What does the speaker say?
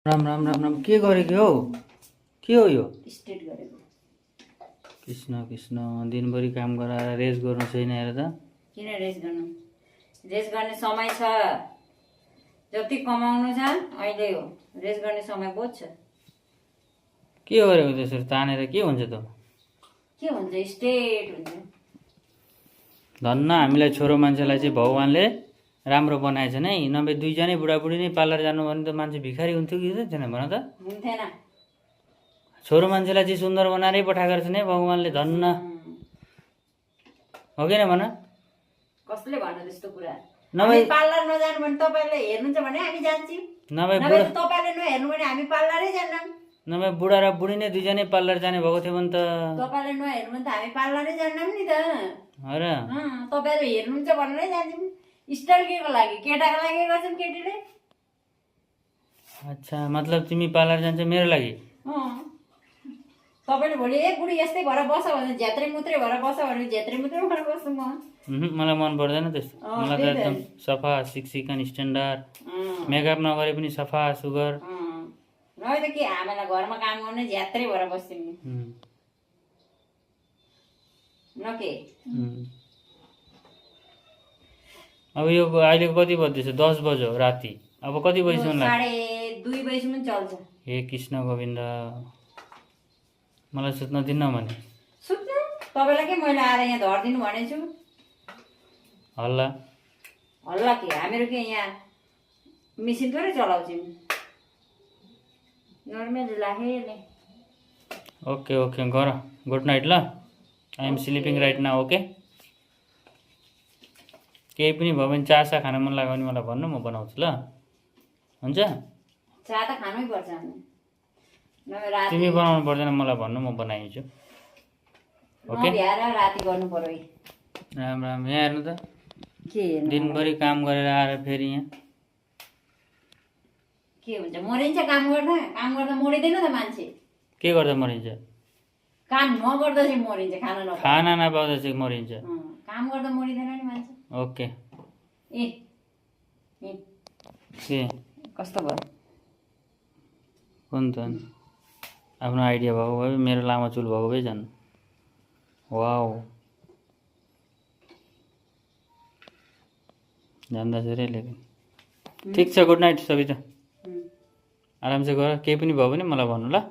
राम राम राम राम के गरेको हौ? के हो यो? स्टेट गरेको। कृष्ण कृष्ण दिनभरि काम गराएर रेस्ट गर्नु छैन हेर त। किन रेस्ट गर्नु? रेस्ट गर्ने समय छ, जति कमाउनु छ अहिले हो। रेस्ट गर्ने समय बहुत छ। के गरेको त्यसरी तानेर के हुन्छ त? के हुन्छ? स्टेट हुन्छ। धन्न हामीलाई छोरो मान्छेलाई चाहिँ भगवानले राम्रो बनाएछ नै। नभए दुईजनै बुढाबुढी नै पार्लर जानु भने त मान्छे भिखारी हुन्थ्यो कि थिएन भन त? हुन्थेन। छोरो मान्छेलाई चाहिँ सुन्दर बनाएरै पठाएको रहेछ नै भगवानले। धन्न हो कि भन? कसले भन्नु त्यस्तो कुरा? नभए पार्लर नजानु भने तपाईले हेर्नुहुन्छ भने हामी जान्छौँ। नभए तपाईले नहेर्नु भने हामी पार्लरै जान्नौँ। नभए बुढा र बुढी नै दुईजनै पार्लर जाने भएको थियो भने त तपाईले नहेर्नु भने त हामी पार्लरै जान्नौँ नि त। अरे तपाईले हेर्नुहुन्छ भनेरै जान्छौँ। स्टाइल केको लागि? केटाको लागि गर्छन् केटीले। अच्छा मतलब तिमी पार्लर जान्छ मेरो लागि? तपाईले भोलि ए बुढी यस्तै भएर बस भने झ्यात्रे मुत्रे भएर बस भने झ्यात्रे मुत्रे भएर बस्छु म। मलाई मन पर्दैन त्यस्तो। मलाई त एकदम सफा सिक्सिकन स्ट्यान्डर्ड, मेकअप नगरे पनि सफा सुगर। नभए त के हामीलाई घरमा काम गर्ने झ्यात्रै भएर बस्छौँ नि। न के? अब यो अहिले कति बज्दैछ? 10 बज्यो राति। अब कति बजीसम्म लाग्छ? 2:30 बजीसम्म चल्छ। हे कृष्ण गोविन्द, मलाई सुत्न दिन्न भने? सुत्नु? तपाईँलाई के मैले आएर यहाँ धरिदिनु भनेको छु? हल्ला हल्ला के? हामीहरू के यहाँ मेसिन थोरै चलाउँछौँ? नर्मल लाहेले। ओके ओके गर। गुड नाइट ल। I am sleeping right now. Okay केही पनि भयो भने चासा खान मन लाग्यो भने मलाई भन्नु, म बनाउँछु ल। हुन्छ? चिया त खानै पर्छ। तिमी बनाउनु पर्दैन, मलाई भन्नु, म बनाइदिन्छु। ओके राति गर्नु पर्यो। राम राम। यहाँ हेर्नु त, के हेर्नु? दिनभरि काम गरेर आएर फेरि यहाँ के हुन्छ? मरिन्छ काम गर्दा? काम गर्दा मरिँदैन त मान्छे। के गर्दा मरिन्छ? काम नगर्दा चाहिँ मरिन्छ। खाना नपाउँदा चाहिँ मरिन्छ। काम गर्दा मरिँदैन नि मान्छे। ओके ए के कस्तो भयो? कुन त आफ्नो आइडिया भएको भए मेरो लामो चुल भएको भए जानु। वाउ जान्दा धेरै लेकिन ठिक छ। गुड नाइट सबै त। आराम से गर। केही पनि भयो भने मलाई भन्नु ल।